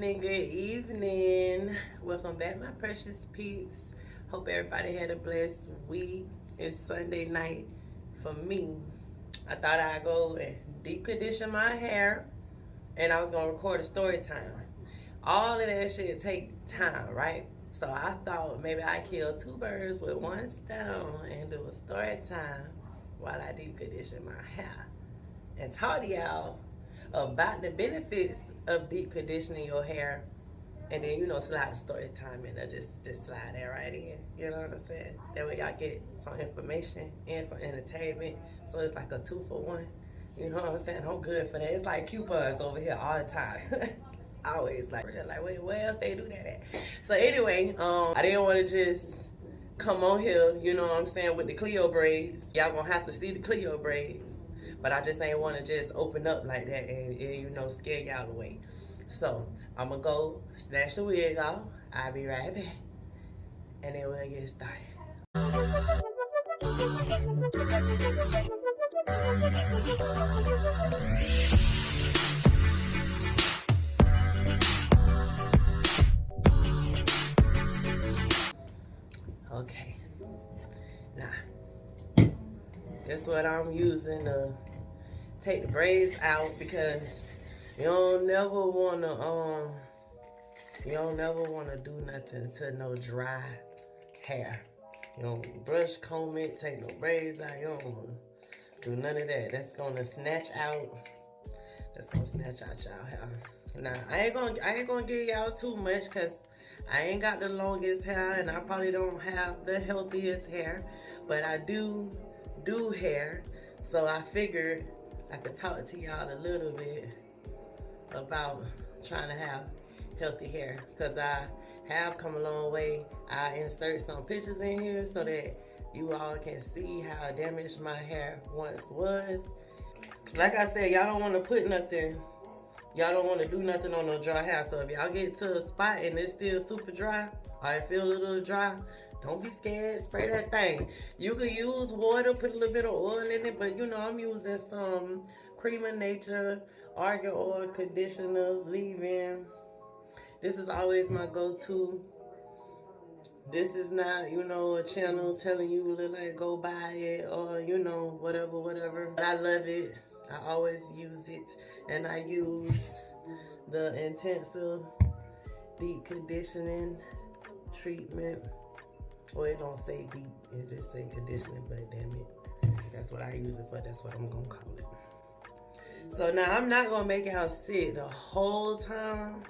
Good evening. Welcome back, my precious peeps. Hope everybody had a blessed week. It's Sunday night for me. I thought I'd go and deep condition my hair, and I was gonna record a story time. All of that shit takes time, right? So I thought maybe I'd kill two birds with one stone and do a story time while I deep condition my hair and talk to y'all about the benefits of deep conditioning your hair, and then slide the story time in there. Just slide that right in. You know what I'm saying? That way y'all get some information and some entertainment. So it's like a 2-for-1. You know what I'm saying? I'm good for that. It's like coupons over here all the time. Always like wait, where else they do that at? So anyway, I didn't want to just come on here, you know what I'm saying, with the Cleo braids. Y'all gonna have to see the Cleo braids. But I just ain't want to just open up like that and scare y'all away. So I'm gonna go snatch the wig off. I'll be right back, and then we'll get started. Okay, now that's what I'm using to take the braids out, because you don't never wanna do nothing to no dry hair. You don't brush, comb it, take no braids out. You don't wanna do none of that. That's gonna snatch out. That's gonna snatch out y'all hair. Now I ain't gonna give y'all too much, cause I ain't got the longest hair, and I probably don't have the healthiest hair, but I do hair. So I figured I could talk to y'all a little bit about trying to have healthy hair, because I have come a long way. I insert some pictures in here so that you all can see how damaged my hair once was. Like I said, y'all don't want to put nothing, y'all don't want to do nothing on no dry hair. So if y'all get to a spot and it's still super dry, or it feel a little dry, don't be scared, spray that thing. You can use water, put a little bit of oil in it, but I'm using some Cream of Nature, argan oil conditioner, leave-in. This is always my go-to. This is not, a channel telling you to like go buy it or, whatever. But I love it. I always use it. And I use the intensive deep conditioning treatment. Well, it don't say deep, it just say conditioning, but damn it, that's what I use it for. That's what I'm gonna call it. So now I'm not gonna make y'all sit the whole time.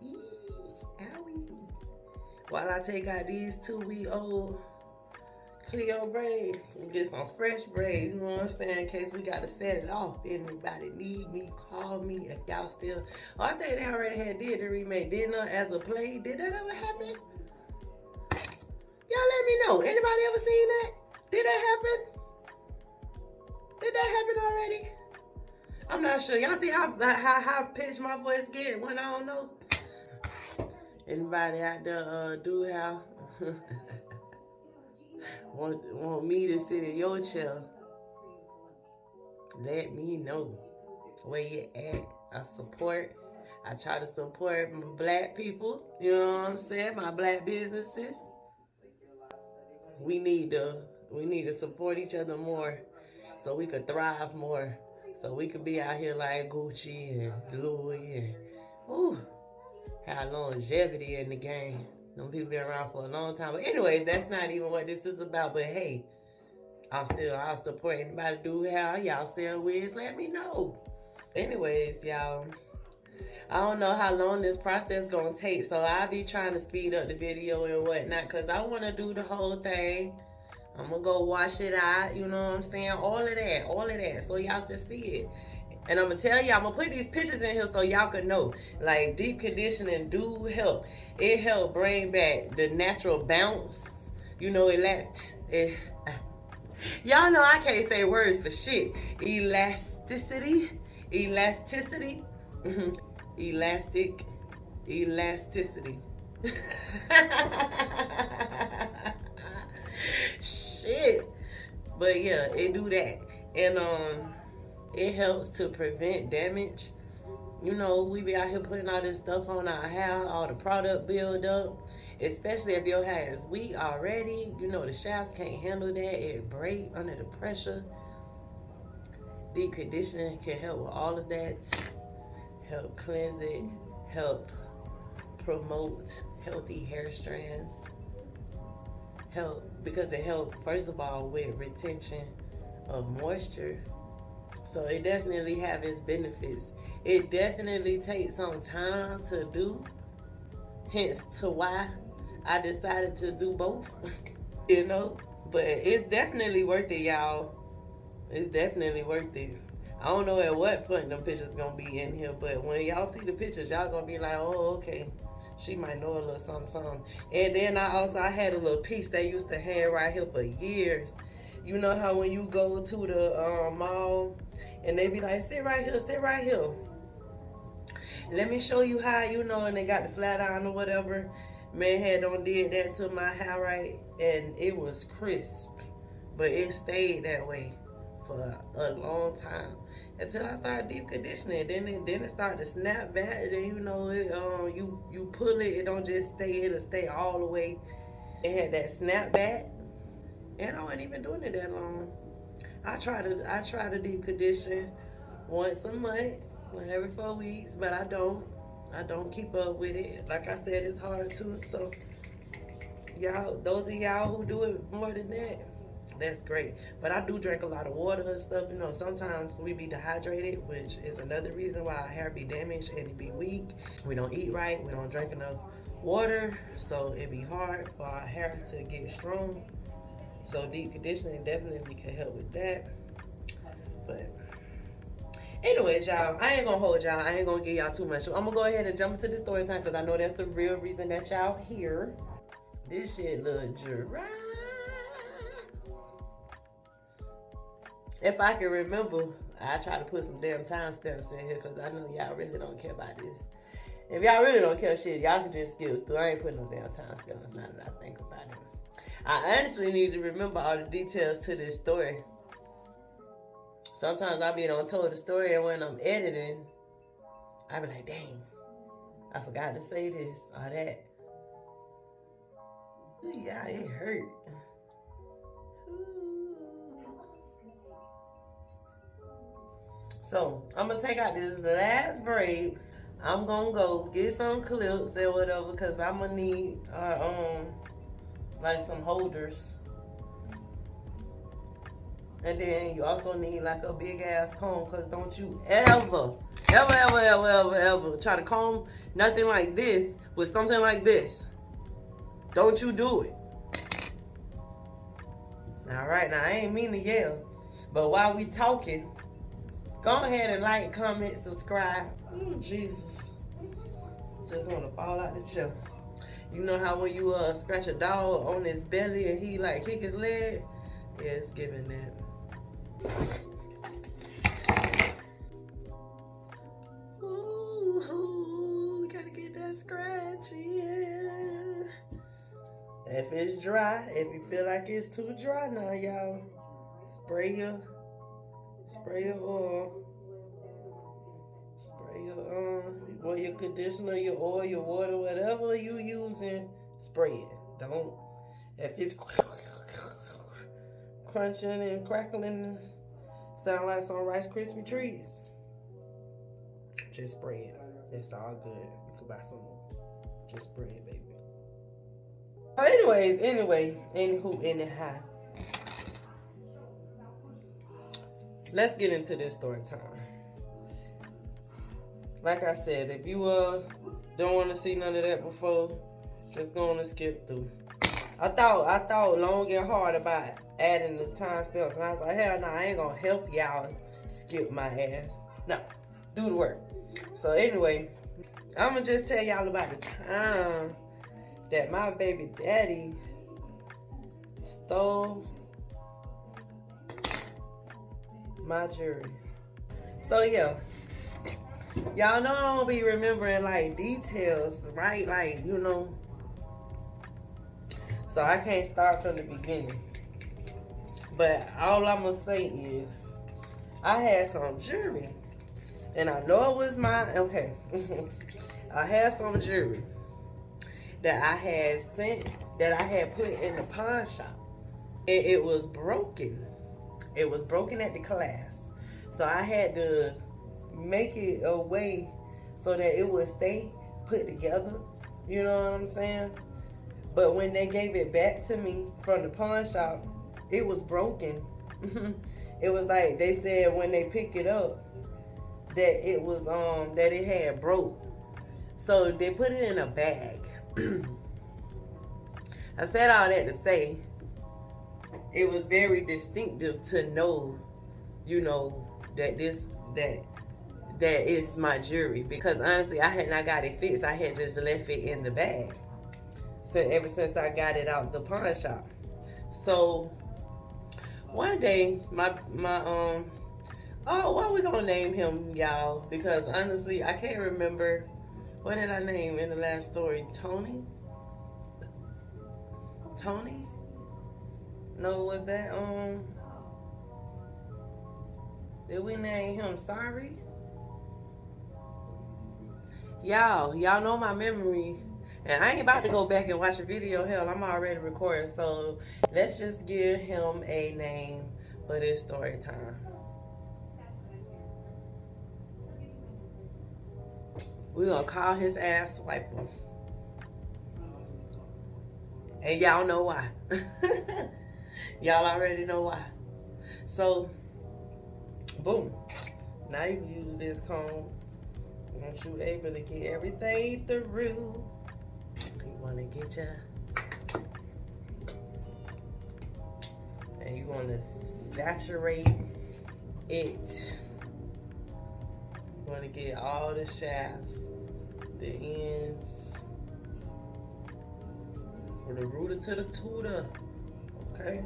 Owie. While I take out these 2-week-old Cleo braids and get some fresh braids, you know what I'm saying, in case we gotta set it off. Anybody need me, call me. If y'all still, I think they already did the remake, didn't as a play. Did that ever happen? Y'all let me know. Anybody ever seen that? Did that happen? Did that happen already? I'm not sure. Y'all see how pitched my voice get when I don't know? Anybody out there do how want me to sit in your chair? Let me know where you at. I try to support my black people. You know what I'm saying? My black businesses. We need to support each other more, so we could thrive more, so we could be out here like Gucci and Louis and have longevity in the game. Them people been around for a long time. But anyways, that's not even what this is about. But hey, I'll support anybody do how y'all sell wigs. Let me know. Anyways, y'all, I don't know how long this process gonna take, so I'll be trying to speed up the video and whatnot, because I want to do the whole thing. I'm gonna go wash it out, you know what I'm saying? All of that, so y'all can see it. And I'm gonna tell y'all, I'm gonna put these pictures in here so y'all can know, like, deep conditioning do help. It help bring back the natural bounce, y'all know I can't say words for shit. Elasticity. Elasticity. Shit. But yeah, it do that. And it helps to prevent damage. You know, we be out here putting all this stuff on our hair, all the product build up. Especially if your hair is weak already. You know, the shafts can't handle that. It break under the pressure. Deep conditioning can help with all of that. Help cleanse it. Help promote healthy hair strands. Help, because it helps, first of all, with retention of moisture. So it definitely have its benefits. It definitely takes some time to do, hence to why I decided to do both. You know, but it's definitely worth it, y'all. It's definitely worth it. I don't know at what point them pictures gonna be in here, but when y'all see the pictures, y'all gonna be like, oh, okay, she might know a little something. And then I had a little piece they used to have right here for years. You know how when you go to the mall and they be like, sit right here, sit right here. Let me show you how, you know, and they got the flat iron or whatever. Man had did that to my hair, right? And it was crisp, but it stayed that way for a long time until I started deep conditioning. Then it started to snap back. And then, you know, it, you pull it, it don't just stay, it'll stay all the way. It had that snap back, and I wasn't even doing it that long. I try to deep condition once a month, every 4 weeks, but I don't keep up with it. Like I said, it's hard too. So y'all, those of y'all who do it more than that, that's great. But I do drink a lot of water and stuff. You know, sometimes we be dehydrated, which is another reason why our hair be damaged and it be weak. We don't eat right, we don't drink enough water, so it be hard for our hair to get strong. So deep conditioning definitely can help with that. But anyways, y'all, I ain't gonna hold y'all. I ain't gonna give y'all too much. So I'm gonna go ahead and jump into the story time because I know that's the real reason that y'all here. This shit look dry. If I can remember, I try to put some damn timestamps in here because I know y'all really don't care about this. If y'all really don't care shit, y'all can just skip through. I ain't putting no damn timestamps now that I think about it. I honestly need to remember all the details to this story. Sometimes I be on told the story, and when I'm editing, I be like, dang, I forgot to say this or that. Yeah, it hurt. So I'm gonna take out this last braid. I'm gonna go get some clips and whatever, cause I'm gonna need like some holders. And then you also need like a big ass comb, cause don't you ever try to comb nothing like this with something like this. Don't you do it. All right, now I ain't mean to yell, but while we talking, go ahead and like, comment, subscribe. Ooh, Jesus. Just want to fall out the chair. You know how when you scratch a dog on his belly and he like kick his leg? Yeah, it's giving that. Ooh, gotta get that scratch, yeah. If it's dry, if you feel like it's too dry now, y'all, spray your oil. Spray your conditioner, your oil, your water, whatever you using, spray it. Don't, if it's crunching and crackling, sound like some Rice Krispie treats, just spray it. It's all good. You can buy some more. Just spray it, baby. Anyhow. Let's get into this story time. Like I said, if you don't want to see none of that before, just go on and skip through. I thought long and hard about adding the timestamps, and I was like, hell no, I ain't gonna help y'all skip my ass. No, do the work. So anyway, I'm gonna just tell y'all about the time that my baby daddy stole my jewelry. So yeah, y'all know I don't be remembering like details, right? Like, you know, so I can't start from the beginning. But all I'm gonna say is I had some jewelry And I know it was mine. Okay. I had some jewelry that I had sent, that I had put in the pawn shop. And it was broken. It was broken at the class. So I had to make it a way so that it would stay put together. You know what I'm saying? But when they gave it back to me from the pawn shop, it was broken. It was like they said when they pick it up that it was that it had broke. So they put it in a bag. I said all that to say it was very distinctive to know, you know, that that is my jewelry, because honestly I had not got it fixed. I had just left it in the bag. So ever since I got it out the pawn shop. So one day oh, what we gonna name him, y'all? Because honestly I can't remember. What did I name in the last story? Tony? Tony? No, was that did we name him Sorry? Y'all know my memory. And I ain't about to go back and watch a video. Hell, I'm already recording. So let's just give him a name for this story time. We're gonna call his ass Swiper. And y'all know why. Y'all already know why. So, boom. Now you can use this comb. Once you able to get everything through, you want to get your, and you want to saturate it. You want to get all the shafts, the ends, from the rooter to the tutor. Okay.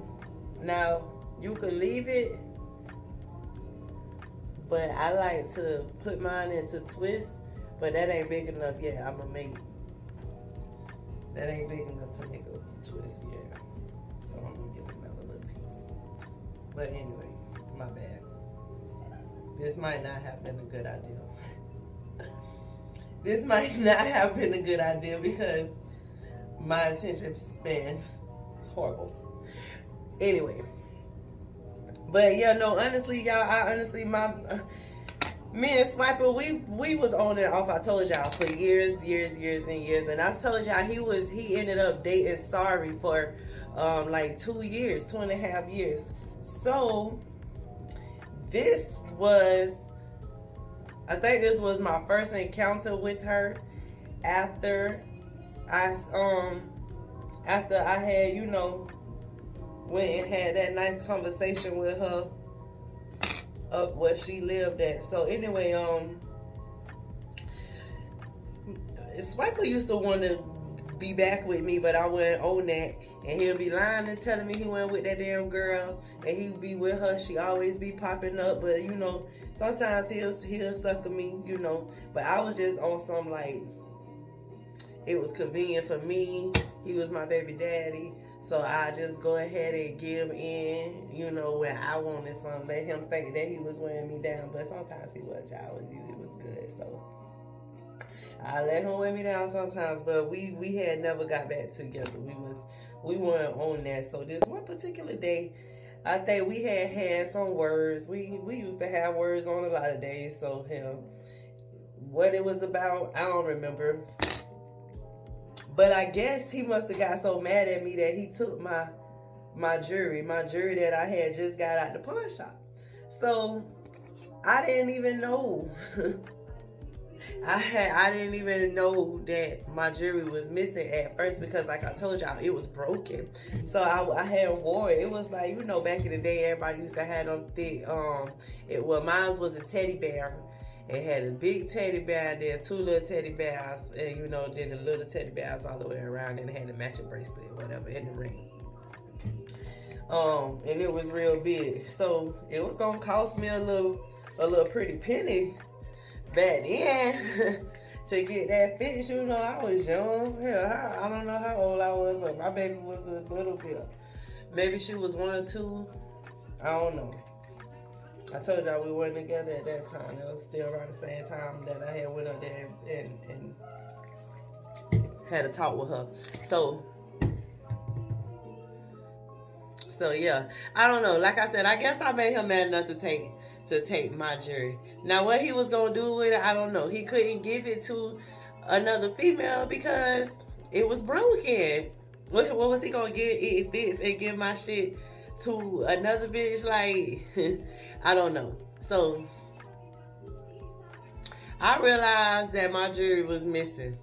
Now you can leave it, but I like to put mine into twist, but that ain't big enough yet. I'm gonna make, that ain't big enough to make a twist yet. So I'm gonna give another little piece. But anyway, my bad. This might not have been a good idea. This might not have been a good idea because my attention span is horrible. Anyway. But yeah, no, honestly, y'all, me and Swiper, we was on and off, I told y'all, for years and years. And I told y'all he ended up dating Sorry for like 2 years, 2.5 years. So this was, I think this was my first encounter with her after I had, you know, went and had that nice conversation with her up where she lived at. So anyway, Swiper used to want to be back with me, but I wouldn't own that. And he'll be lying and telling me he went with that damn girl, and he'd be with her. She always be popping up, but you know, sometimes he'll sucker me, you know. But I was just on some like, it was convenient for me. He was my baby daddy. So I just go ahead and give in, you know, when I wanted something. Let him think that he was wearing me down. But sometimes he was, y'all. It was good. So I let him wear me down sometimes. But we had never got back together. We weren't on that. So this one particular day, I think we had some words. We used to have words on a lot of days. So hell, what it was about, I don't remember. But I guess he must have got so mad at me that he took my jewelry that I had just got out the pawn shop. So I didn't even know. I didn't even know that my jewelry was missing at first, because like I told y'all, it was broken. So I had wore it. It was like, you know, back in the day, everybody used to have them thick, well, mine was a teddy bear. It had a big teddy bear, then 2 little teddy bears, and you know, then the little teddy bears all the way around, and it had a matching bracelet or whatever in the ring. And it was real big. So it was gonna cost me a little pretty penny back then to get that fixed. You know, I was young. Hell, I don't know how old I was, but my baby was a little bit. Maybe she was 1 or 2. I don't know. I told y'all we weren't together at that time. It was still around the same time that I had went up there and had a talk with her. So yeah, I don't know. Like I said, I guess I made him mad enough to take my jewelry. Now what he was gonna do with it, I don't know. He couldn't give it to another female because it was broken. What was he gonna get it fixed and give my shit to another bitch? Like, I don't know. So I realized that my jewelry was missing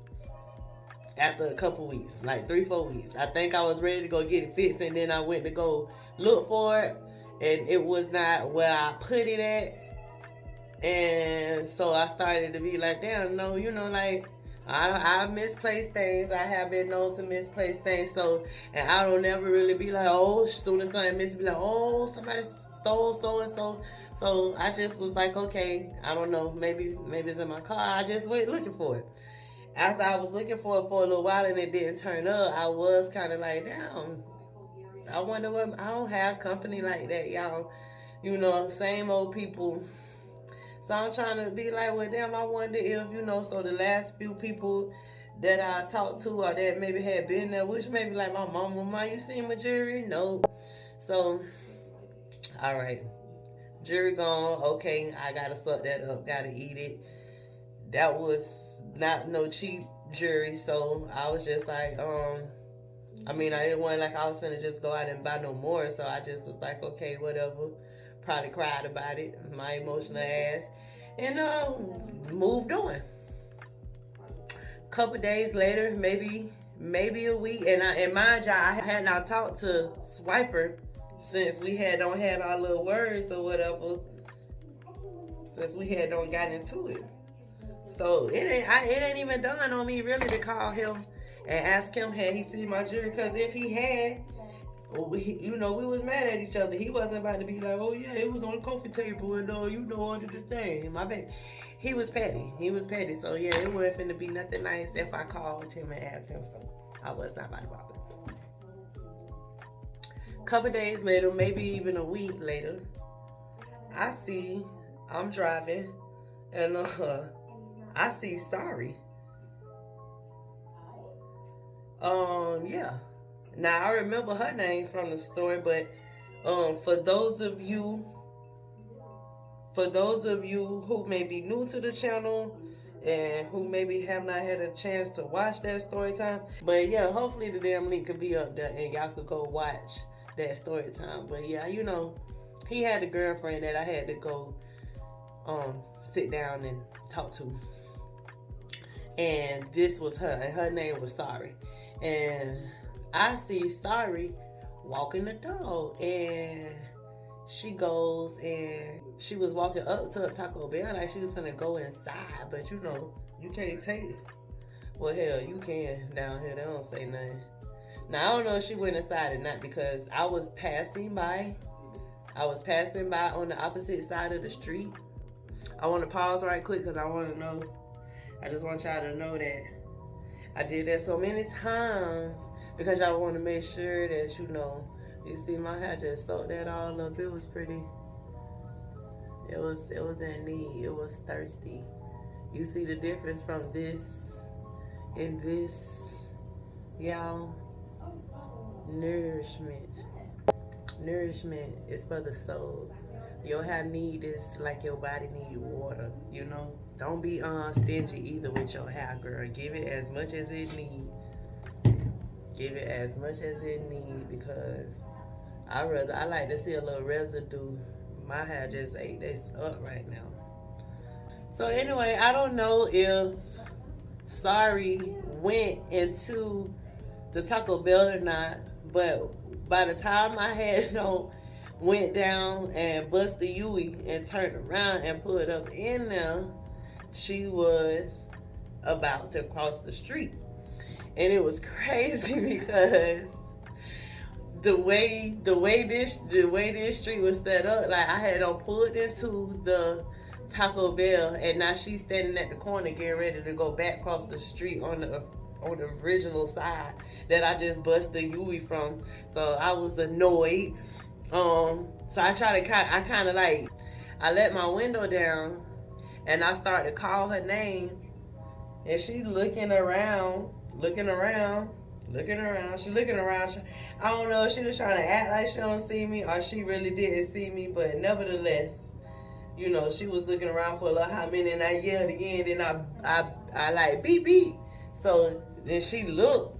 after a couple weeks, like 3-4 weeks. I think I was ready to go get it fixed, and then I went to go look for it, and it was not where I put it at. And so I started to be like, damn, no, you know, like, I misplaced things. I have been known to misplace things. So, and I don't ever really be like, oh, as soon as something misses, be like, oh, somebody stole so-and-so. So I just was like, okay, I don't know, maybe it's in my car. I just went looking for it. After I was looking for it for a little while and it didn't turn up, I was kind of like, damn, I wonder what, I don't have company like that, y'all. You know, same old people. So I'm trying to be like, well, damn, I wonder if, you know, so the last few people that I talked to or that maybe had been there, which maybe like my mama, you seen my jewelry? No. So, all right. Jewelry gone. Okay, I got to suck that up. Got to eat it. That was not no cheap jewelry. So I was just like, I mean, I didn't want like I was finna just go out and buy no more. So I just was like, okay, whatever. Probably cried about it, my emotional ass, and moved on. Couple days later, maybe a week, and mind you, I had not talked to Swiper since we don't had our little words or whatever. Since we don't got into it, so it ain't even dawned on me really to call him and ask him had he seen my jewelry, because if he had, you know, we was mad at each other. He wasn't about to be like, oh yeah, it was on the coffee table and you know, under the thing. My baby, he was petty. So yeah, it wasn't finna be nothing nice if I called him and asked him. So I was not about to bother. Couple days later, maybe even a week later, I'm driving and I see Sorry. Yeah. Now, I remember her name from the story, but for those of you who may be new to the channel and who maybe have not had a chance to watch that story time, but yeah, hopefully the damn link could be up there and y'all could go watch that story time. But yeah, you know, he had a girlfriend that I had to go sit down and talk to, and this was her, and her name was Sorry, and I see Sorry walking the dog, and she goes and she was walking up to a Taco Bell like she was gonna go inside, but you know, you can't take it. Well, hell, you can down here. They don't say nothing. Now, I don't know if she went inside or not, because I was passing by on the opposite side of the street. I want to pause right quick because I just want y'all to know that I did that so many times, because y'all want to make sure that, you know, you see my hair just soaked that all up. It was pretty. It was in need. It was thirsty. You see the difference from this and this, y'all. Nourishment is for the soul. Your hair need is like your body need water, you know. Don't be stingy either with your hair, girl. Give it as much as it needs. Give it as much as it needs, because I like to see a little residue. My hair just ate this up right now. So anyway, I don't know if Sorry went into the Taco Bell or not, but by the time I had went down and bust the Yui and turned around and put up in there, she was about to cross the street. And it was crazy because the way this street was set up, like I had pulled into the Taco Bell, and now she's standing at the corner getting ready to go back across the street on the original side that I just bust the Yui from. So I was annoyed. So I kind of like, I let my window down and I started to call her name, and she looking around. She looking around. I don't know if she was trying to act like she don't see me or she really didn't see me, but nevertheless, you know, she was looking around for a little hot minute, and I yelled again. Then I like beep beep. So then she looked,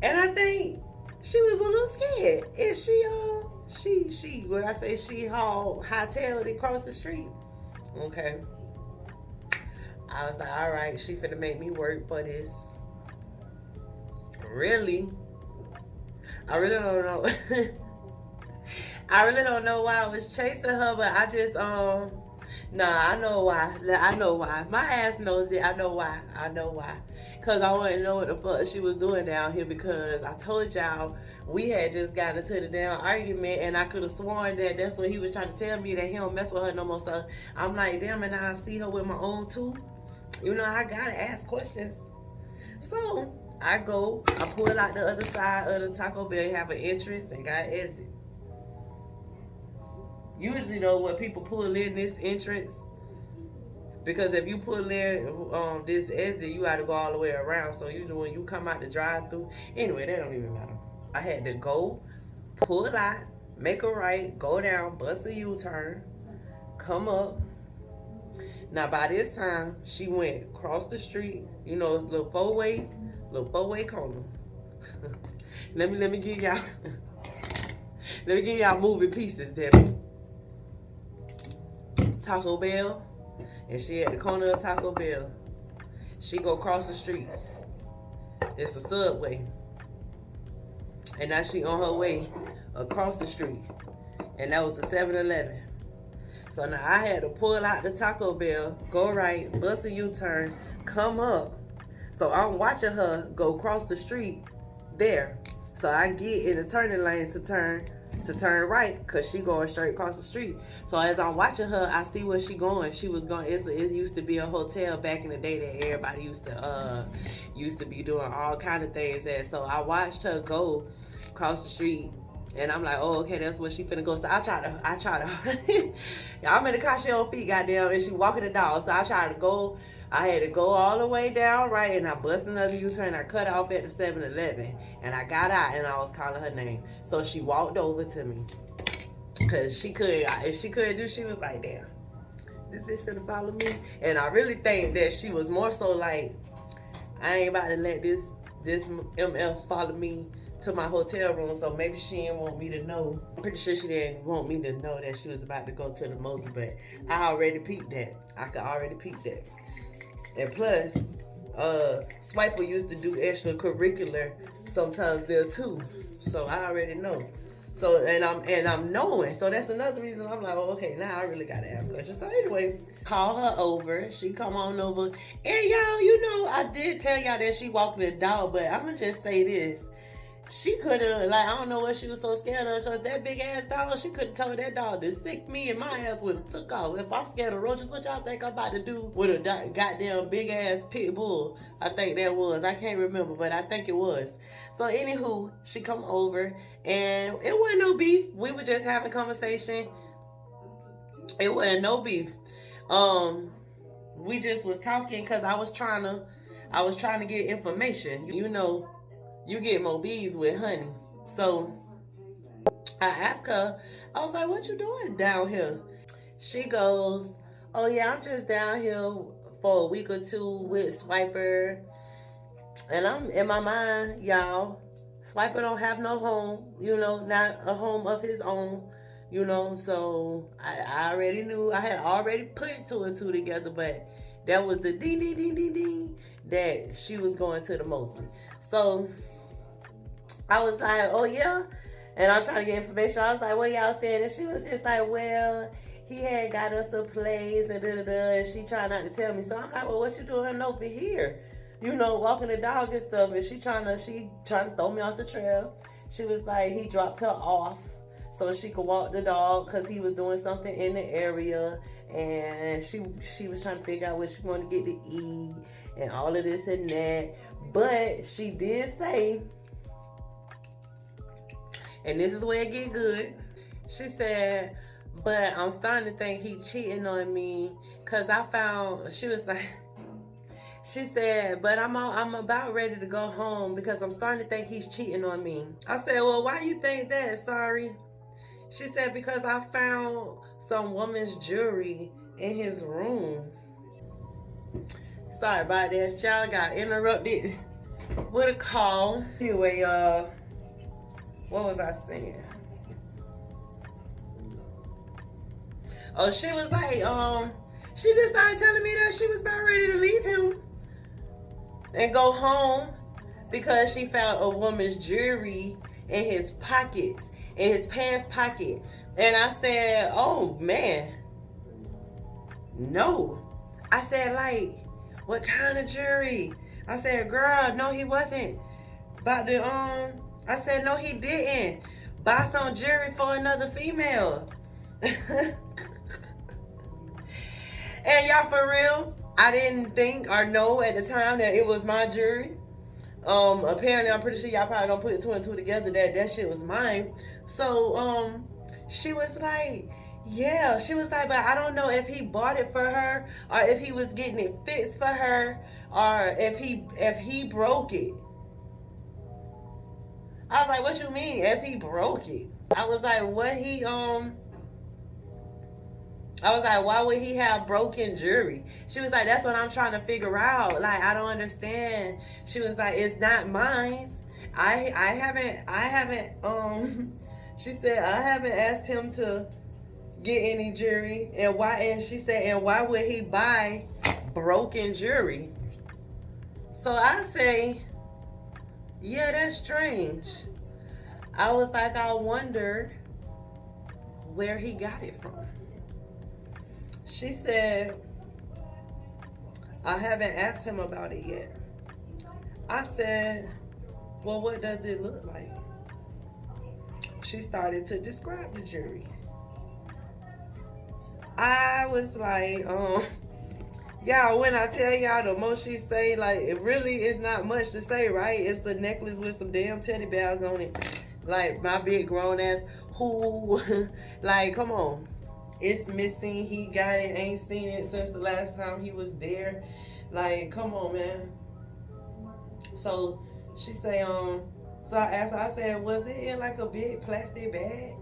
and I think she was a little scared. And she when I say she hightailed it across the street. Okay. I was like, all right, she finna make me work for this. Really? I really don't know. I really don't know why I was chasing her, but I just, nah, I know why. I know why. My ass knows it. I know why. Because I want to know what the fuck she was doing down here, because I told y'all we had just gotten into the damn argument, and I could have sworn that that's what he was trying to tell me, that he don't mess with her no more. So I'm like, damn, and I see her with my own too. You know, I got to ask questions. So I pull out the other side of the Taco Bell, have an entrance, and got exit. Usually though, when people pull in this entrance, because if you pull in this exit, you got to go all the way around. So usually when you come out the drive-through, anyway, that don't even matter. I had to go, pull out, make a right, go down, bust a U-turn, come up. Now by this time, she went across the street, you know, little four-way corner. let me give y'all moving pieces, Debbie. Taco Bell, and she at the corner of Taco Bell. She go across the street. It's a Subway. And now she on her way across the street. And that was a 7-Eleven. So now I had to pull out the Taco Bell, go right, bust a U-turn, come up. So I'm watching her go across the street there. So I get in the turning lane to turn right, because she going straight across the street. So as I'm watching her, I see where she going. She was going, it used to be a hotel back in the day that everybody used to be doing all kind of things at. So I watched her go across the street, and I'm like, oh, okay, that's where she finna go. So I try to I'm in the car, she on feet, goddamn, and she walking the dog. So I had to go all the way down right, and I bust another U-turn. I cut off at the 7-Eleven, and I got out, and I was calling her name. So she walked over to me, because if she could do, she was like, damn, this bitch finna follow me. And I really think that she was more so like, I ain't about to let this MF follow me to my hotel room, so maybe she didn't want me to know. I'm pretty sure she didn't want me to know that she was about to go to the Mosley, but I already peeped that. I could already peep that. And plus, Swiper used to do extracurricular sometimes there too. So I already know. So and I'm knowing. So that's another reason I'm like, oh, okay, now I really gotta ask questions. So anyway, call her over. She come on over. And y'all, you know, I did tell y'all that she walked the dog, but I'ma just say this. She could have, like, I don't know what she was so scared of, because that big ass dog, she could have told that dog to sick me, and my ass would have took off. If I'm scared of roaches, what y'all think I'm about to do with a goddamn big ass pit bull? I think that was. I can't remember, but I think it was. So anywho, she come over, and it wasn't no beef. We were just having conversation. It wasn't no beef. We just was talking, because I was trying to get information. You know, you get more bees with honey. So I asked her, I was like, what you doing down here? She goes, oh yeah, I'm just down here for a week or two with Swiper. And I'm in my mind, y'all, Swiper don't have no home, you know, not a home of his own, you know. So I already knew, I had already put two and two together, but that was the ding, ding, ding, ding, ding, that she was going to the Mosley. So I was like, oh yeah? And I'm trying to get information. I was like, where y'all staying? And she was just like, well, he had got us a place and da-da-da, and she tried not to tell me. So I'm like, well, what you doing over here? You know, walking the dog and stuff. And she trying to throw me off the trail. She was like, he dropped her off so she could walk the dog, because he was doing something in the area. And she was trying to figure out what she wanted to get to eat and all of this and that. But she did say, and this is where it get good, she said, But I'm starting to think he cheating on me, because I found, she was like, she said, but I'm about ready to go home because I'm starting to think he's cheating on me. I said, well, why you think that? Sorry. She said, because I found some woman's jewelry in his room. Sorry about that. Y'all got interrupted with a call. Anyway, what was I saying? Oh, she was like, she just started telling me that she was about ready to leave him and go home because she found a woman's jewelry in his pockets, in his pants pocket. And I said, oh man, no. I said, like, what kind of jewelry? I said, girl, no, he wasn't about to, I said, no, he didn't buy some jewelry for another female. And y'all, for real, I didn't think or know at the time that it was my jewelry. Apparently, I'm pretty sure y'all probably don't put two and two together that shit was mine. So, she was like, yeah, she was like, but I don't know if he bought it for her or if he was getting it fixed for her or if he broke it. I was like, what you mean if he broke it? I was like, I was like, why would he have broken jewelry? She was like, that's what I'm trying to figure out. Like, I don't understand. She was like, it's not mine. I haven't, she said, I haven't asked him to get any jewelry. And she said, and why would he buy broken jewelry? So I say, yeah, that's strange. I was like, I wonder where he got it from. She said, I haven't asked him about it yet. I said, well, what does it look like? She started to describe the jewelry. I was like, y'all, when I tell y'all the most she say, like, it really is not much to say, right? It's a necklace with some damn teddy bears on it. Like, my big grown ass, who, like, come on. It's missing. He got it. Ain't seen it since the last time he was there. Like, come on, man. So she say, so I asked her, I said, was it in like a big plastic bag?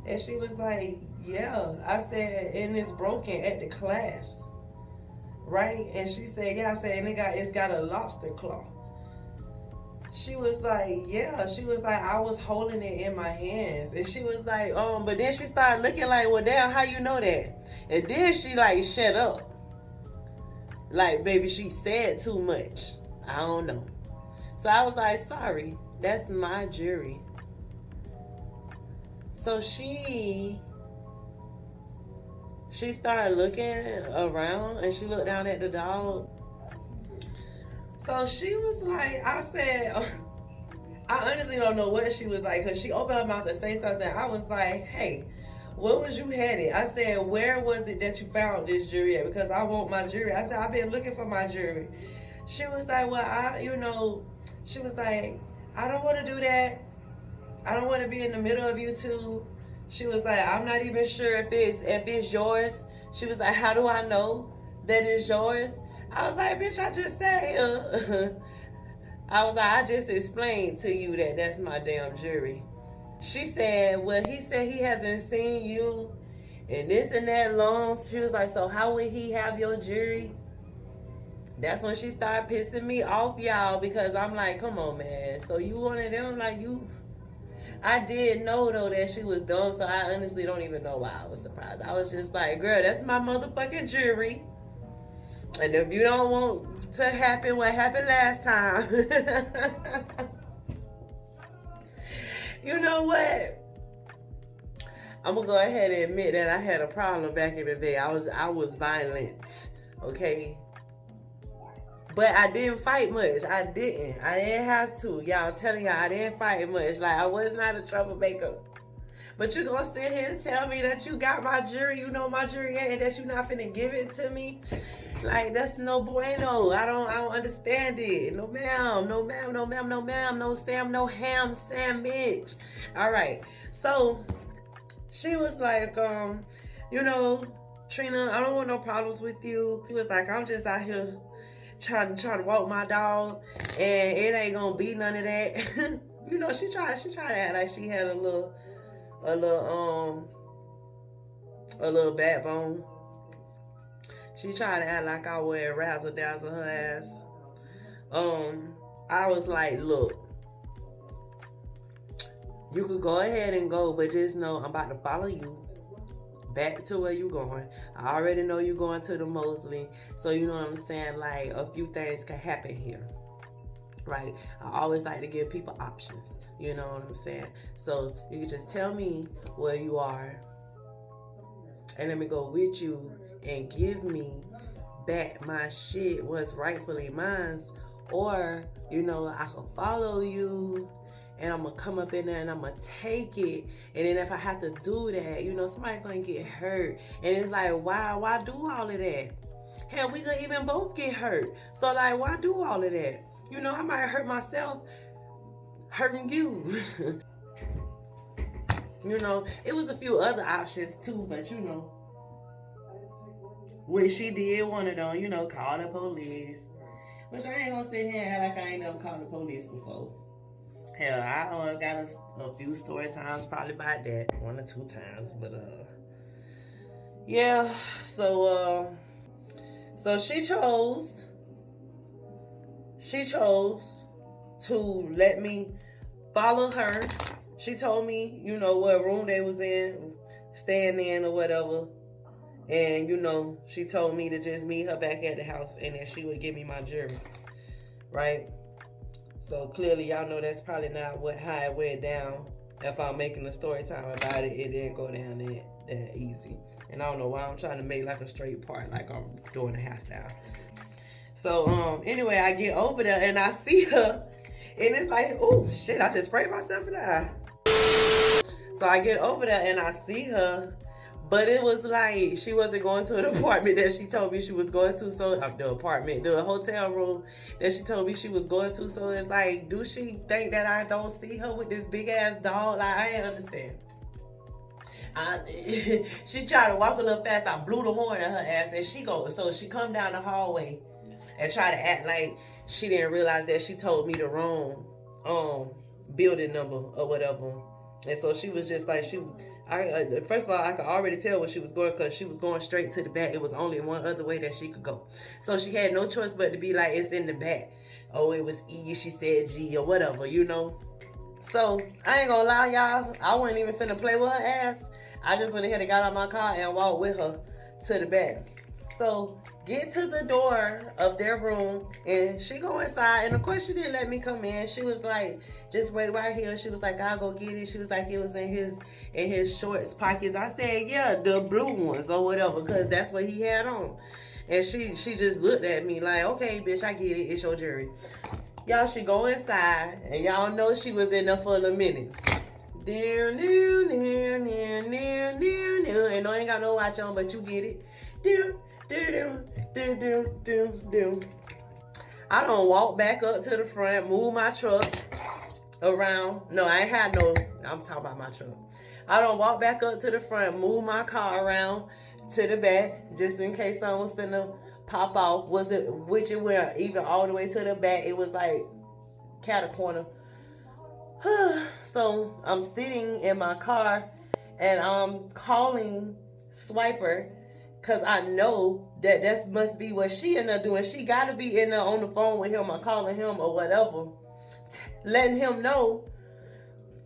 And she was like, yeah. I said, and it's broken at the clasps, right? And she said, yeah. I said, and it's got a lobster claw. She was like, yeah. She was like, I was holding it in my hands. And she was like, but then she started looking like, well, damn, how you know that? And then she like, shut up. Like, baby, she said too much. I don't know. So I was like, sorry, that's my jewelry. So she started looking around and she looked down at the dog. So she was like, I said, I honestly don't know what she was like, because she opened her mouth to say something. I was like, hey, what was you headed? I said, where was it that you found this jewelry at? Because I want my jewelry. I said, I've been looking for my jewelry. She was like, well, she was like, I don't want to do that. I don't want to be in the middle of you two. She was like, I'm not even sure if it's yours. She was like, how do I know that it's yours? I was like, bitch, I just said, I was like, I just explained to you that that's my damn jewelry. She said, well, he said he hasn't seen you and this and that long. She was like, so how would he have your jewelry? That's when she started pissing me off, y'all, because I'm like, come on, man. So you one of them, like, you. I did know, though, that she was dumb, so I honestly don't even know why I was surprised. I was just like, girl, that's my motherfucking jewelry. And if you don't want to happen what happened last time, you know what? I'm gonna go ahead and admit that I had a problem back in the day. I was violent, okay? But I didn't fight much. I didn't have to. Y'all, I'm telling y'all, I didn't fight much. Like, I was not a troublemaker. But you gonna sit here and tell me that you got my jewelry, you know my jewelry, and that you not finna give it to me? Like, that's no bueno. I don't understand it. No ma'am, no ma'am, no ma'am, no ma'am, no Sam, no ham sandwich. All right. So she was like, you know, Trina, I don't want no problems with you. She was like, I'm just out here trying to walk my dog, and it ain't gonna be none of that. You know, she tried to act like she had a little backbone. She tried to act like I would razzle dazzle her ass. I was like, look, you could go ahead and go, but just know I'm about to follow you back to where you going. I already know you going to the Mosley, so you know what I'm saying, like a few things can happen here, right? I always like to give people options, you know what I'm saying? So you can just tell me where you are, and let me go with you and give me back my shit, what's rightfully mine, or you know, I can follow you and I'm gonna come up in there and I'm gonna take it. And then if I have to do that, you know, somebody gonna get hurt. And it's like, why do all of that? Hell, we gonna even both get hurt. So like, why do all of that? You know, I might hurt myself hurting you. You know, it was a few other options too, but you know, which she did one of them, you know, call the police. Which I ain't gonna sit here and act like I ain't never called the police before. Hell, I got a few story times probably about that, 1 or 2 times, but yeah. So she chose to let me follow her. She told me, you know, what room they was in, staying in or whatever. And, you know, she told me to just meet her back at the house and then she would give me my jewelry, right? So clearly, y'all know that's probably not how it went down. If I'm making a story time about it, it didn't go down that easy. And I don't know why I'm trying to make like a straight part, like I'm doing a hairstyle. So, anyway, I get over there and I see her. And it's like, oh, shit, I just sprayed myself in the eye. So I get over there and I see her. But it was like she wasn't going to the apartment that she told me she was going to. So the hotel room that she told me she was going to. So it's like, do she think that I don't see her with this big ass dog? Like, I ain't understand. She tried to walk a little fast. I blew the horn at her ass, and so she come down the hallway and try to act like she didn't realize that she told me the wrong building number or whatever. And so she was just like, first of all, I could already tell where she was going because she was going straight to the back. It was only one other way that she could go. So she had no choice but to be like, it's in the back. Oh, it was E, she said G or whatever, you know. So I ain't gonna lie, y'all. I wasn't even finna play with her ass. I just went ahead and got out my car and walked with her to the back. So get to the door of their room and she go inside, and of course she didn't let me come in. She was like, just wait right here. She was like, I'll go get it. She was like, it was in his shorts pockets. I said, yeah, the blue ones or whatever, because that's what he had on. And she just looked at me like, okay, bitch, I get it. It's your jury. Y'all, she go inside, and y'all know she was in there for a minute. And no, I ain't got no watch on, but you get it. I don't walk back up to the front, move my truck around. No, I ain't had no, I'm talking about my truck. I don't walk back up to the front, move my car around to the back, just in case someone was finna pop off. Which it went even all the way to the back. It was like cat a corner. So I'm sitting in my car and I'm calling Swiper, because I know that must be what she in there doing. She got to be in there on the phone with him or calling him or whatever, letting him know,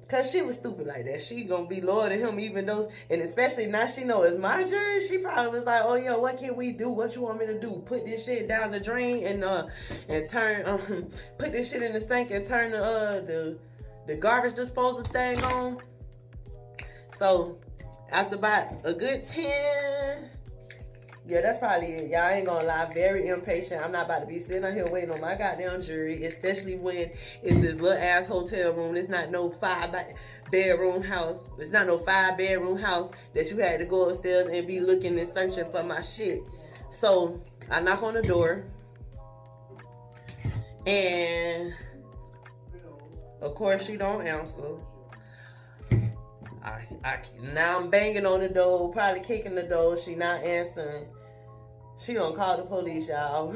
because she was stupid like that. She going to be loyal to him even though, and especially now she know it's my jury. She probably was like, oh, yeah, what can we do? What you want me to do? Put this shit down the drain and turn, put this shit in the sink and turn the garbage disposal thing on. So after about a good 10, yeah, that's probably it. Y'all ain't gonna lie, very impatient. I'm not about to be sitting out here waiting on my goddamn jury, especially when it's this little ass hotel room. It's not no 5-bedroom house. It's not no 5-bedroom house that you had to go upstairs and be looking and searching for my shit. So I knock on the door, and of course she don't answer. Now I'm banging on the door, probably kicking the door. She not answering. She gonna call the police, y'all.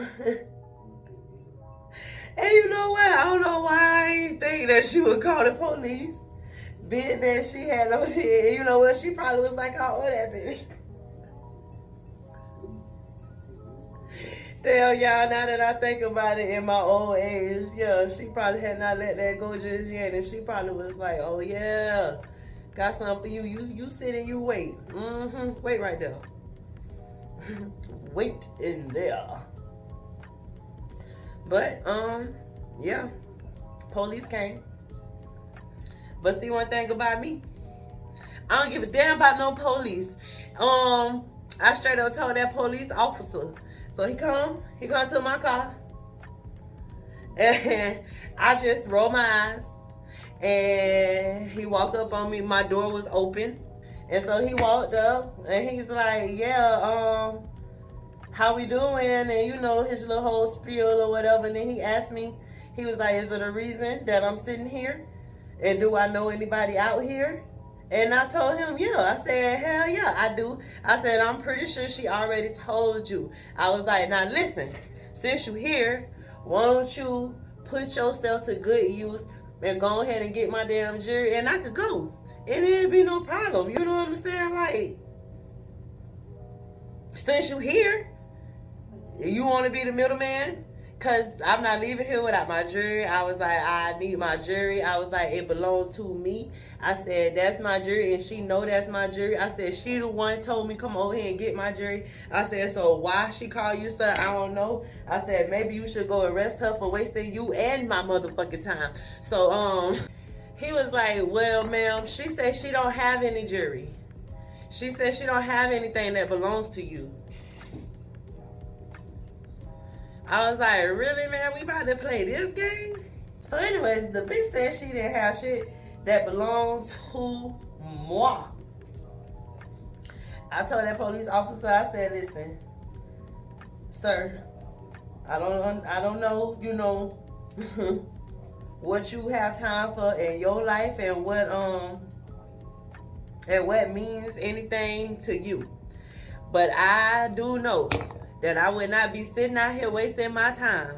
And you know what? I don't know why I didn't think that she would call the police. Being that she had no shit. You know what? She probably was like, oh, that bitch. Damn, y'all, now that I think about it in my old age, yeah, she probably had not let that go just yet. And she probably was like, oh, yeah, got something for you. You sit and you wait. Wait right there. Wait in there. But, yeah, police came. But see one thing about me, I don't give a damn about no police. I straight up told that police officer. So he come to my car, and I just rolled my eyes, and he walked up on me. My door was open, and so he walked up, and he's like, yeah, how we doing? And you know, his little whole spiel or whatever. And then he asked me, he was like, is it a reason that I'm sitting here? And do I know anybody out here? And I told him, yeah. I said, hell yeah, I do. I said, I'm pretty sure she already told you. I was like, now listen, since you here, why don't you put yourself to good use and go ahead and get my damn jury, and I could go. And it'd be no problem. You know what I'm saying? Like, since you here, you want to be the middleman? Because I'm not leaving here without my jury. I was like, I need my jury. I was like, it belongs to me. I said, that's my jury, and she know that's my jury. I said, she the one told me come over here and get my jury. I said, so why she call you, sir? I don't know. I said, maybe you should go arrest her for wasting you and my motherfucking time. So, he was like, well, ma'am, she said she don't have any jury. She said she don't have anything that belongs to you. I was like, really, man? We about to play this game? So anyways, the bitch said she didn't have shit that belonged to moi. I told that police officer, I said, listen, sir, I don't know, you know, what you have time for in your life and what means anything to you. But I do know that I would not be sitting out here wasting my time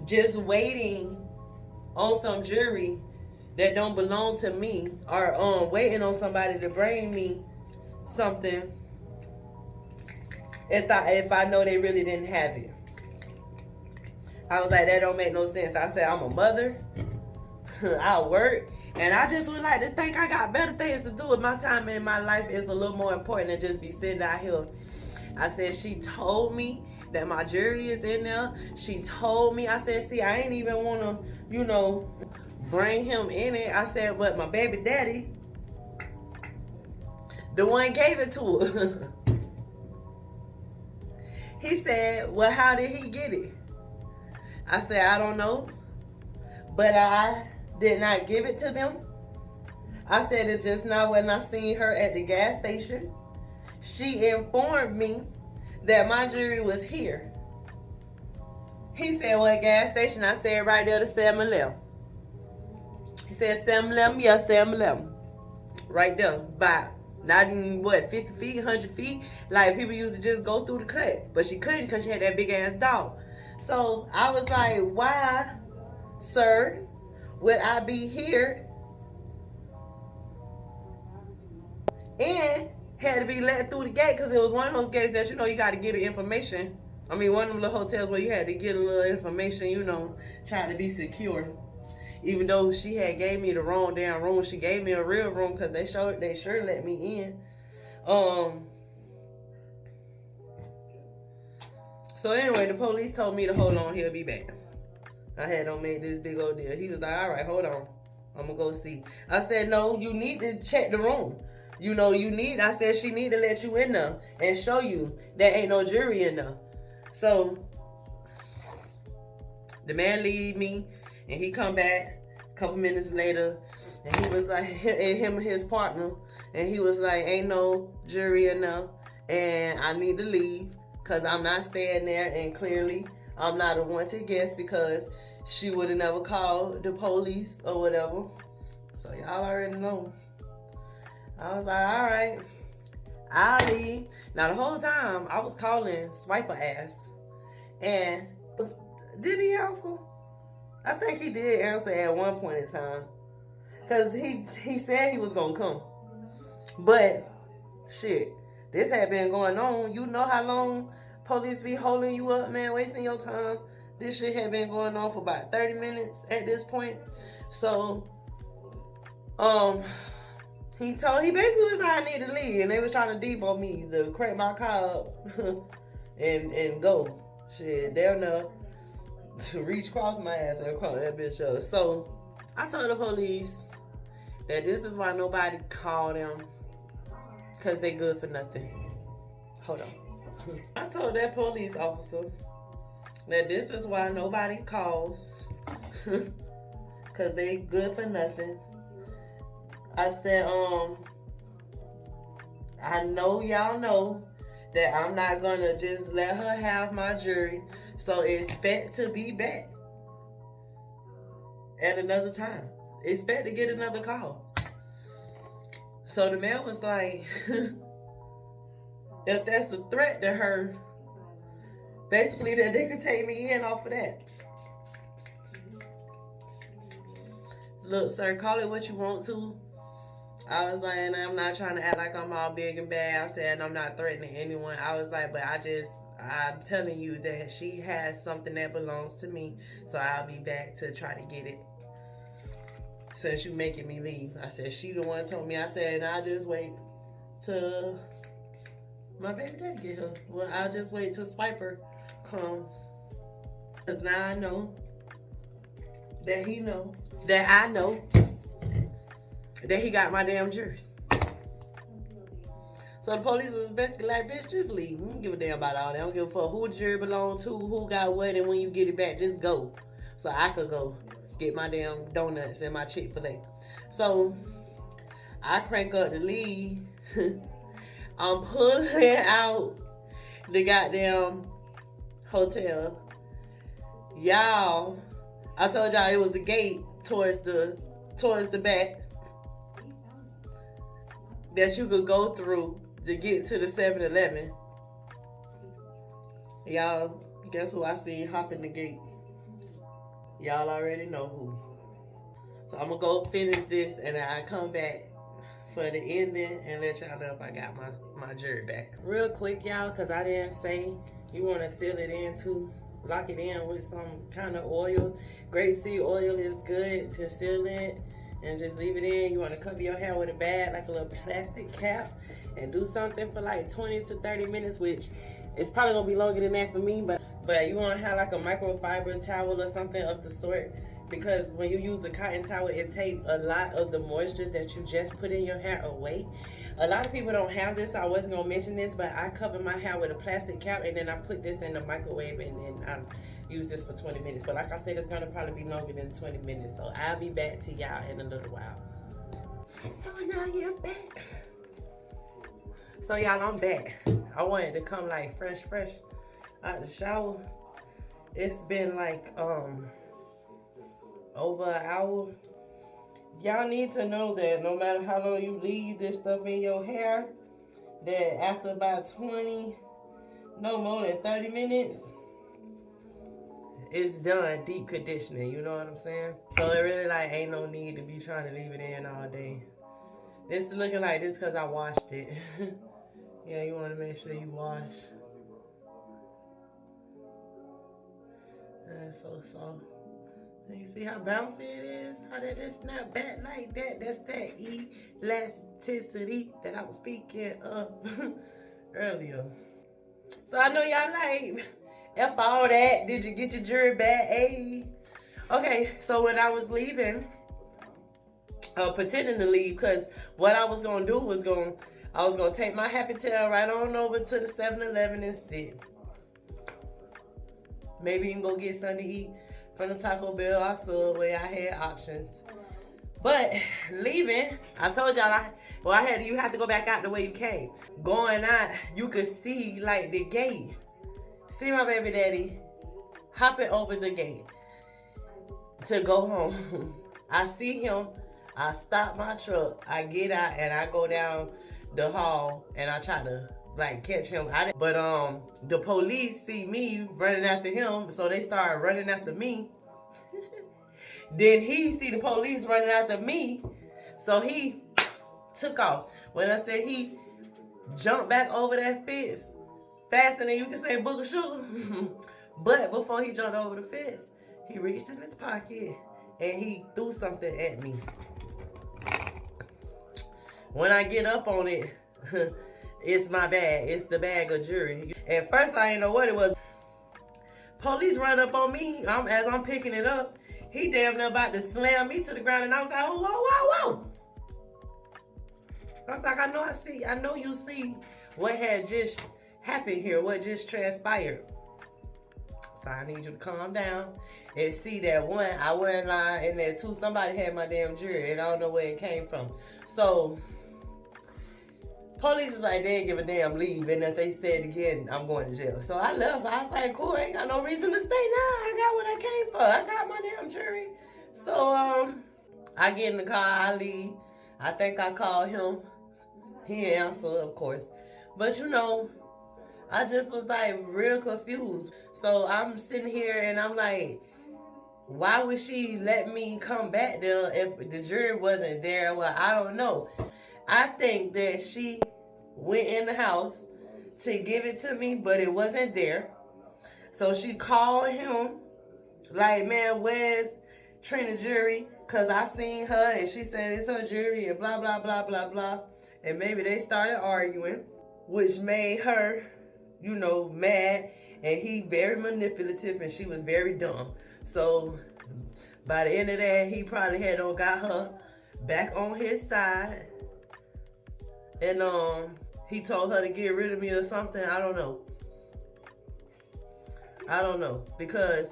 just waiting on some jury that don't belong to me, or waiting on somebody to bring me something if I know they really didn't have it. I was like, that don't make no sense. I said, I'm a mother, I work, and I just would like to think I got better things to do with my time, and my life is a little more important than just be sitting out here. I said, she told me that my jury is in there. She told me, I said, see, I ain't even want to, you know, bring him in it. I said, but my baby daddy, the one gave it to her. He said, well, how did he get it? I said, I don't know, but I did not give it to them. I said it just now when I seen her at the gas station. She informed me that my jury was here. He said, what gas station? I said, right there to 7-Eleven. He said, 7-Eleven? Yeah, 7-Eleven. Right there. By not even, what, 50 feet, 100 feet? Like, people used to just go through the cut. But she couldn't because she had that big-ass dog. So, I was like, why, sir, would I be here and had to be let through the gate? Because it was one of those gates that, you know, you got to get the information. I mean, one of them little hotels where you had to get a little information, you know, trying to be secure. Even though she had gave me the wrong damn room, she gave me a real room because they sure let me in. So anyway, the police told me to hold on, he'll be back. I had them make this big old deal. He was like, all right, hold on, I'm gonna go see. I said, no, you need to check the room. You know, I said she need to let you in there and show you there ain't no jury in there. So the man leave me, and he come back a couple minutes later, and he was like, him and his partner, and he was like, ain't no jury in there, and I need to leave because I'm not staying there, and clearly I'm not a wanted guest because she would have never called the police or whatever. So y'all already know. I was like, all right, I'll leave. Now the whole time I was calling Swiper ass, and did he answer? I think he did answer at one point in time, cause he said he was gonna come, but shit, this had been going on. You know how long police be holding you up, man, wasting your time. This shit had been going on for about 30 minutes at this point. So, he basically was like, I need to leave, and they was trying to depot me to crank my car up and go. Shit, they'll know to reach across my ass and crank that bitch up. So, I told the police that this is why nobody called them, because they good for nothing. Hold on. I told that police officer that this is why nobody calls, because they good for nothing. I said, I know y'all know that I'm not gonna just let her have my jury, so expect to be back at another time. Expect to get another call. So the man was like, if that's a threat to her, basically that they could take me in off of that. Look, sir, call it what you want to. I was like, and I'm not trying to act like I'm all big and bad. I said, I'm not threatening anyone. I was like, but I'm telling you that she has something that belongs to me, so I'll be back to try to get it. Since you making me leave. I said, she the one told me. I said, and I'll just wait till my baby daddy get her. Well, I'll just wait till Swiper comes. Because now I know that he know that I know that he got my damn jury. So the police was basically like, bitch, just leave. I don't give a damn about all that. I don't give a fuck who the jury belong to, who got what, and when you get it back, just go. So I could go get my damn donuts and my Chick-fil-A. So I crank up the lead. I'm pulling out the goddamn hotel. Y'all, I told y'all it was a gate towards the back that you could go through to get to the 7-Eleven. Y'all, guess who I seen hopping the gate? Y'all already know who. So I'm gonna go finish this and then I come back for the ending and let y'all know if I got my jury back. Real quick, y'all, because I didn't say you want to seal it in too. Lock it in with some kind of oil. Grapeseed oil is good to seal it and just leave it in. You want to cover your hair with a bag, like a little plastic cap, and do something for like 20 to 30 minutes, which is probably gonna be longer than that for me, but you want to have like a microfiber towel or something of the sort, because when you use a cotton towel, it takes a lot of the moisture that you just put in your hair away. A lot of people don't have this, so I wasn't gonna mention this, but I cover my hair with a plastic cap and then I put this in the microwave and then I use this for 20 minutes. But like I said, it's gonna probably be longer than 20 minutes, so I'll be back to y'all in a little while. So now you're back. So y'all, I'm back. I wanted to come like fresh out the shower. It's been like over an hour. Y'all need to know that no matter how long you leave this stuff in your hair, that after about 20, no more than 30 minutes, it's done deep conditioning, you know what I'm saying? So it really like ain't no need to be trying to leave it in all day. It's looking like this because I washed it. Yeah, you want to make sure you wash. That's so soft. You see how bouncy it is? How that just snap back like that? That's that elasticity that I was speaking of earlier. So I know y'all like, F all that. Did you get your jury back? Hey. Okay, so when I was leaving, pretending to leave, because what I was going to do was I was going to take my happy tail right on over to the 7-Eleven and sit. Maybe you can go get something to eat from the Taco Bell or Subway. I had options. But leaving, I told y'all, you have to go back out the way you came. Going out, you could see like the gate. See my baby daddy hopping over the gate to go home. I see him. I stop my truck, I get out, and I go down the hall, and I try to like catch him. But the police see me running after him, so they start running after me. Then he see the police running after me, so he took off. When I said he jumped back over that fence faster than you can say booger sugar. But before he jumped over the fence, he reached in his pocket and he threw something at me. When I get up on it, it's my bag. It's the bag of jewelry. At first, I didn't know what it was. Police run up on me as I'm picking it up. He damn near about to slam me to the ground, and I was like, oh, whoa, whoa, whoa. I was like, I know you see what had just happened here, what just transpired. So I need you to calm down and see that one, I wasn't lying, and that two, somebody had my damn jewelry, and I don't know where it came from. So police is like, they didn't give a damn leave, and if they said again, I'm going to jail. So I left. I was like, cool, I ain't got no reason to stay now. I got what I came for. I got my damn jewelry. So I get in the car, I leave. I think I called him. He didn't answer, of course. But you know, I just was like real confused. So I'm sitting here and I'm like, why would she let me come back there if the jury wasn't there? Well, I don't know. I think that she went in the house to give it to me, but it wasn't there. So she called him like, man, where's Trina's jewelry? Because I seen her and she said it's her jewelry and blah, blah, blah, blah, blah. And maybe they started arguing, which made her, you know, mad. And he very manipulative and she was very dumb. So by the end of that, he probably had got her back on his side. And he told her to get rid of me or something. I don't know. I don't know. Because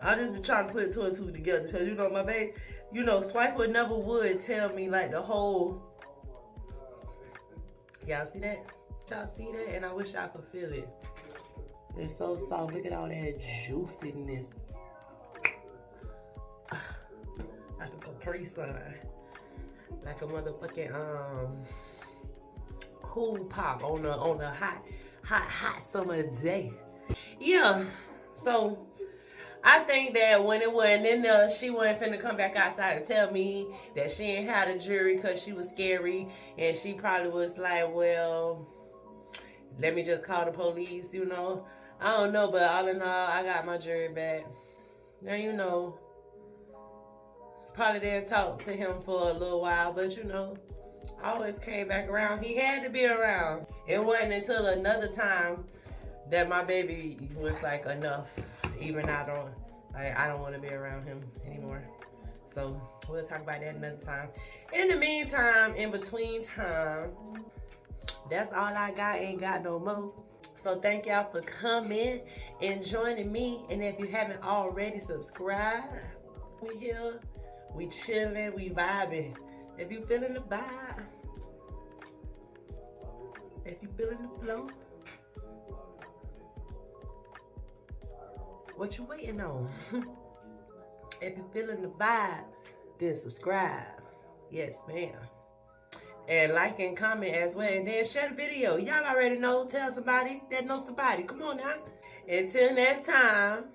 I just been trying to put two and two together. Because, you know, my baby, you know, Swiper never would tell me like the whole. Y'all see that? Y'all see that? And I wish I could feel it. It's so soft. Look at all that juiciness. Like a Capri Sun. Like a motherfucking cool pop on a hot summer day. Yeah. So I think that when it wasn't in there, she wasn't finna come back outside and tell me that she ain't had a jury because she was scary. And she probably was like, well, let me just call the police, you know. I don't know, but all in all, I got my jury back. Now, you know, probably didn't talk to him for a little while, but you know, I always came back around. He had to be around. It wasn't until another time that my baby was like, enough. Even I don't want to be around him anymore. So we'll talk about that another time. In the meantime, in between time, that's all I got. Ain't got no more. So thank y'all for coming and joining me. And if you haven't already, subscribe. We here, we chilling, we vibing. If you feeling the vibe, if you feeling the flow, what you waiting on? If you feeling the vibe, then subscribe. Yes, ma'am. And like and comment as well. And then share the video. Y'all already know. Tell somebody that knows somebody. Come on now. Until next time.